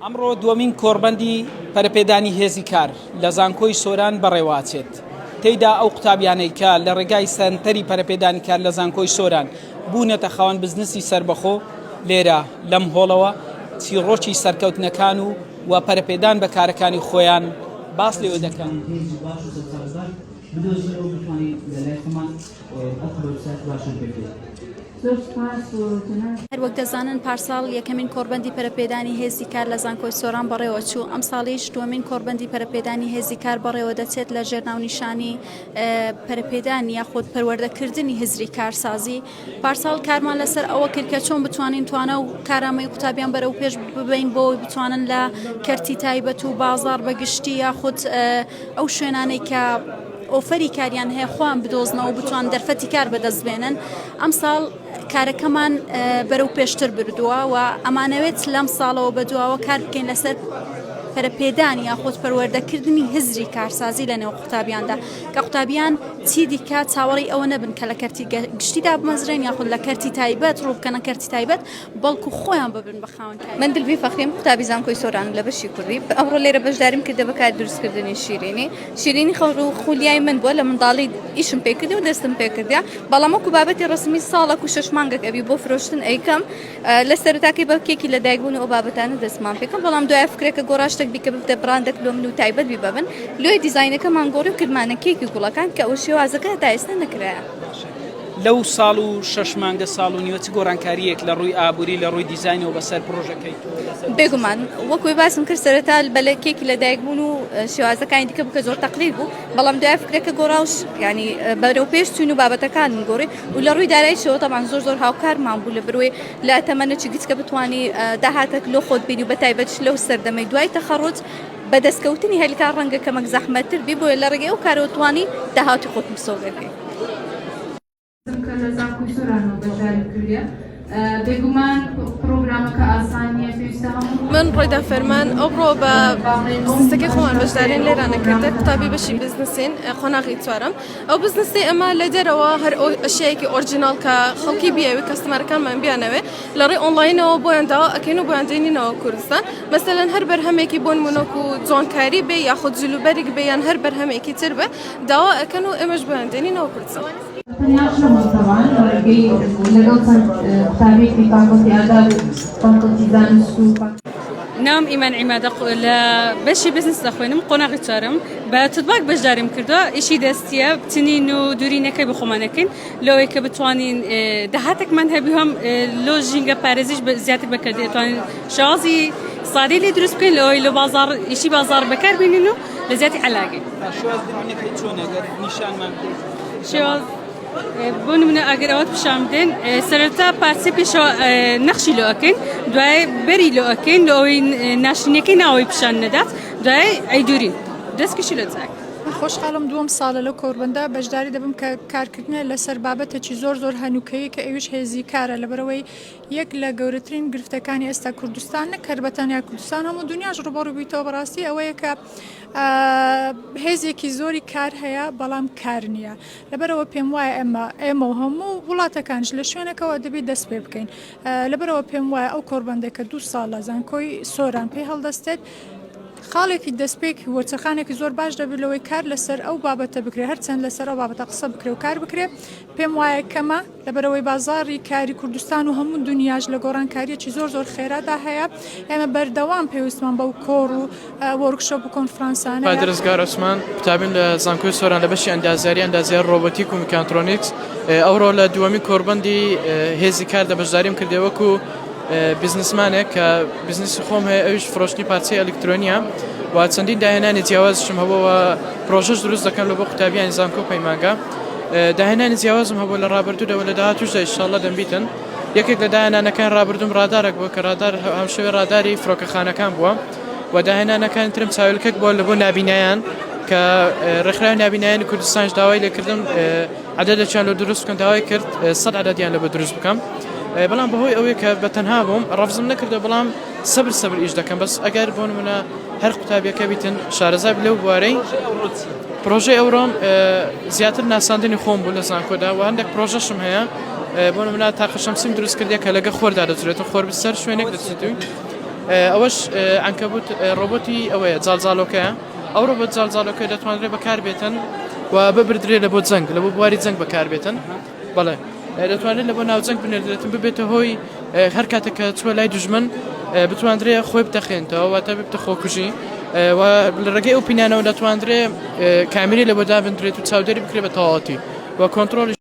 ئەمڕۆ دووەمین کۆڕبەندی پەرەپێدانی هێزی کار لە زانکۆی سۆران بەڕێواچێت. تێیدا ئەو قوتابیانەی کە لە ڕێگای سەرنتەری پەرەپێدانی کار لە زانکۆی سۆران بوونەتە خاوەن بزنسی سربەخۆ لێرە لەم هۆڵەوە چیرۆکی سەرکەوتنەکان و پەرەپێدان بە کارەکانی خۆیان باس لێوە دەکەن. هەر وەک دەزانن پارساڵ یەکەمین کۆڕبەندی پەرەپێدانی هێزی کار لە زانکۆی سۆران بەڕێوە چوو. ئەم ساڵیش دووەمین کۆڕبەندی پەرەپێدانی هێزی کار بەڕێوە دەچێت لە ژێرناونیشانی پەرەپێدانی یاخود پەروەردەکردنی هزری کارسازی. پارساڵ کارمان لەسەر ئەوە کرد کە چۆن بتوانین توانە و کارامەی قوتابیان بەرەو پێش ببین بۆی بتوانن لە کەرتی تایبەت و بازار بەگشتی یاخود ئەو شوێنانەی کە ئۆفەری کاریان هەیە خۆیان بدۆزنەوە و بتوان دەرفەتی کار بەدەستبێنن. ئەم ساڵ کارەکەمان بەرەو پێشتر بردووە و ئەمانەوێت لەم ساڵەوە بەدواوە کار بکەین لەسەر پەرەپێدانی یاخود پەروەردەکردنی هزری کارسازی لە نێو قوتابیاندا کە قوتابیان چی دیکە چاوەڕی ئەوە نەبن کە لە کەرتی گشتیدا بمەزرێن یاخود لە کەرتی تایبەت ڕووبکەنە کەرتی تایبەت بەڵکو خۆیان ببن بە خاوەنکاری. من دڵبی فەخریم قوتابی زانکۆی سۆران لە بەشی کوردی ئەمڕۆ لێرە بەشداریم کردە بە کار دروستکردنی شیرینی خەڕ و خولیای من بووە لە منداڵی ئیشم پێکردی و دەستم پێکردیا بەڵام وەکو بابەتی ڕسمی ساڵێک و 6 مانگێک ئەبی بۆ فرۆشتن ئەیکەم لە سەرەتاکەی بە کێکی لە دایکبوون ئەو بابەتانە دەستمان پێکەم بەڵام دوای فکرێکە گۆڕاشتێک بیکە ببدە براندێک لۆ من و تایبەت بیبەبن لۆی دیزاینەکەمان گۆڕی و کردمانە کێکی گوڵەکان کە ئەو شێوازەکە تا ئێستا نەکرایە. لەو ساڵ و 6 مانگە ساڵ و نیوە چ گۆڕانکاریەک لە ڕووی ئابووری لە ڕووی دیزاینەوە بەسەر پرۆژەکەی بێگومان وەکوی باسم کرد سەرەتا بەلە کێکی لە دایکبوون و شێوازەکانی دیکە بکە زۆر تەقلید بوو بەڵام دوای فکرێکە گۆڕاوش ینی بەرەو پێش چوون و بابەتەکان گۆڕی و لە ڕووی دارایشەوە تەمان زۆر هاوکارمان بوو لە بروێ لە تەمەنەی گچکە بتوانی داهاتێک لۆ خۆت بینی و بە تایبەت لەو سەردەمەی دوای تەخەڕوج بەدەستکەوتنی هەلیکار ڕەنگە کەمەک زەحمەتتر بی بۆیە لە ڕێگەی ئەو کارەوەتوانی داهاتی خۆت مسۆگەکەی. لە زانکۆی سۆرانەوە بەشداری کردە بێگومان پرۆگرامەکە ئاسانیە پێویستە هەموو من ڕێدا فەرمان ئەوڕۆ بە بزنسەکەی خۆمان بەشدارین لێرانەکردە قوتابی بەشی بزنسین قۆناغی چوارم ئەو بزنسی ئەمە لە دەرەوە هەر ئەشیایەکی ئۆرجینال کە خەڵکی بیاوی کەستەمەرەکانمان بیانەوێ لە ڕێ ئۆنلاینەوە بۆیان داوا ئەکەین و بۆیان دێنینەوە کوردستان مەسەلەن هەر بەرهەمێکی بۆ نمونەک و جوانکاری بێ یاخود جلوبەرێک بێ یان هەر بەرهەمێکی تر بێ داوا ئەکەن و ئێمەش بۆیان دێنینەوە کوردستان. نام ئیمان عیمادە لە بەشی بزنس دەخوێنم قۆناغی چوارم بە تطباق بەشداریم کردووە ئیشی دەستیە بتنین و دوورینەکەی بخۆمانەکەین لەوەی کە بتوانین داهاتێکمان هەبی هەم لۆ ژینگە پارێزیش زیاتر بەکرد دێتوانین شازی سادەی لێ دروست بکەین لەوەی لە بازار ئیشی بازار بەکار بینین و لە زیاتی عەلاگەی بۆ نمونە ئەگەر ئەوەت پیشان بدەین سەرەتا پارچەی پێشەوە نەخشی لۆ ئەکەین دوای بەری لۆ ئەکەین لە ئەوەی ناشرینەکەی ناوەی پیشان نەدات دوای ئەیدورین دەستکەشی لە جاک. خۆشحاڵم دووەم ساڵە لە کۆڕبەندە بەشداری دەبم کە کارکردنە لەسەر بابەتێکی زۆر هەنووکەیە کە ئەویش هێزی کارە لەبەرەوەی یەک لە گەورەترین گرفتەکانی ئێستا کوردستان نەکرد بەتەنیا کوردستان هەموو دنیاش ڕوبەڕووبیتەوە بەڕاستی ئەوەیە کە هێزێکی زۆری کار هەیە بەڵام کار نییە لەبەرەوە پێم وایە ئێمە و هەموو وڵاتەکانش لە شوێنەکەەوە دەبێت دەست پێ بکەین لەبەرەوە پێم وایە ئەو کۆڕبەندێکە 2 ساڵە زانکۆی سۆران پێی هەڵدەستێت خاڵێکی دەستپێکی وەرچەخانێکی زۆر باش دەبێت لەوەی کار لەسەر ئەو بابەتە بکرێ هەرچەند لەسەر ئەو بابەتە قسە بکرێ و کار بکرێ پێم وایە کەمە لەبەرەوەی بازاری کاری کوردستان و هەموو دنیاش لە گۆڕانکاریەکی زۆر خێرادا هەیە ئێمە بەردەوام پێویستمان بەو کۆڕ و وەرکشۆپ و کۆنفرانسانە پادرزگار عوسمان قوتابین لە زانکۆی سۆران لە بەشی ئەندازیاری ڕۆبۆتیک و میکانترۆنیکس ئەوڕۆ لە دووەمی کۆڕبەندی هێزی کار دە بەشداریم کردێ وەکو بیزنسمانێک کە بیزنسی خۆم هەیە ئەویش فرۆشتنی پارچەی ئەلکترۆنیە و چەندین داهێنانی جیاوازشم هەبووە پرۆژەش دروست دەکەن لە بۆ قوتابیانی زانکۆ پەیمانگە داهێنانی جیاوازم هەبوو لە ڕابردوودەوە لە داهاتوشدا ئینشاڵڵا دەمبیتن یەکێک لە داهێنانەکان ڕابردوم ڕادارێک بووە کە ڕادار هەمشەوێ ڕاداری فڕۆکەخانەکان بووە و داهێنانەکان ترم چاویلکەک بووە لە بۆ نابینایان کە ڕێکخراوی نابینایانی کوردستانش داوای لێکردن عەدەدێکیان لە دروست بکەن داوای کرد 100 عەدەدیان لە بە دروست بکەم بەڵام بەهۆی ئەوەیە کە بەتەنها بووم ڕەفزم نەکردە بەڵام سەبر ئیش دەکەم بەس ئەگەر بۆ نمونە هەر قوتابیەکە بیتن شارەزای لەو بوارەی پرۆژەی ئەوڕۆم زیاتر ناساندنی خۆم بوو لە زانکۆدا و هەندێک پرۆژەشم هەیە بۆ نمونە تاقە شەمسیم دروست کردیا کە لەگە خۆردا دەچێتەوە خۆر بسەر شوێنێک دەچێتوی ئەوەش عنکەبوت ڕۆبۆتی ئەوەیە جاڵجاڵۆکەیە ئەو ڕۆبۆت جاڵجاڵۆکە دەتوانرێت بەکاربێتن و ببردرێت لە بۆ جەنگ لە بۆ بواری جەنگ بەکاربێتن بەڵێ دەتوانێت لە بۆ ناو جەنگ بنێردرێتن ببێتە هۆی هەر کاتێک کە چوە لای دوژمن بتواندرێت خۆی بتەخێنتەوە واتە ببتە خۆکوژی و لە ڕێگەی ئەو پینانەوە دەتواندرێت کامری لە بۆ دابدرێت و چاودێری بکرێت بە تەواوەتی و کۆنتڕۆلی